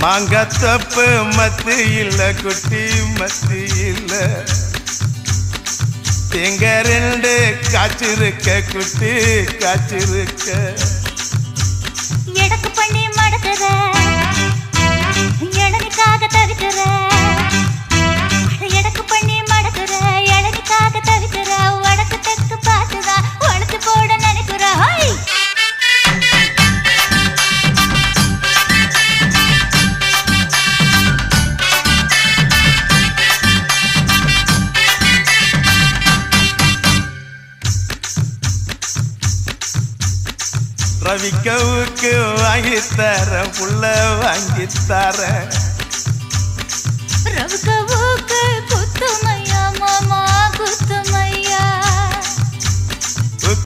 மாங்கத்தப்பு மத்து இல்ல குட்டி மத்து இல்ல எங்க ரெண்டு காய்ச்சிருக்க குட்டி காய்ச்சிருக்க எடக்கு பண்ணி மடக்குற இளநிக்காக தவிக்கிற எடக்கு பண்ணி மடக்குற இளநிக்காக தவிக்கிற வடக்கு தெற்கு பார்த்துதான் வளர்த்து போட நினைக்கிற ரவிக்கவுக்கு வாங்கித்தர புள்ள வாங்கித்தர ரவிக்கவுக்கு குத்துமையா மாமா குத்தும்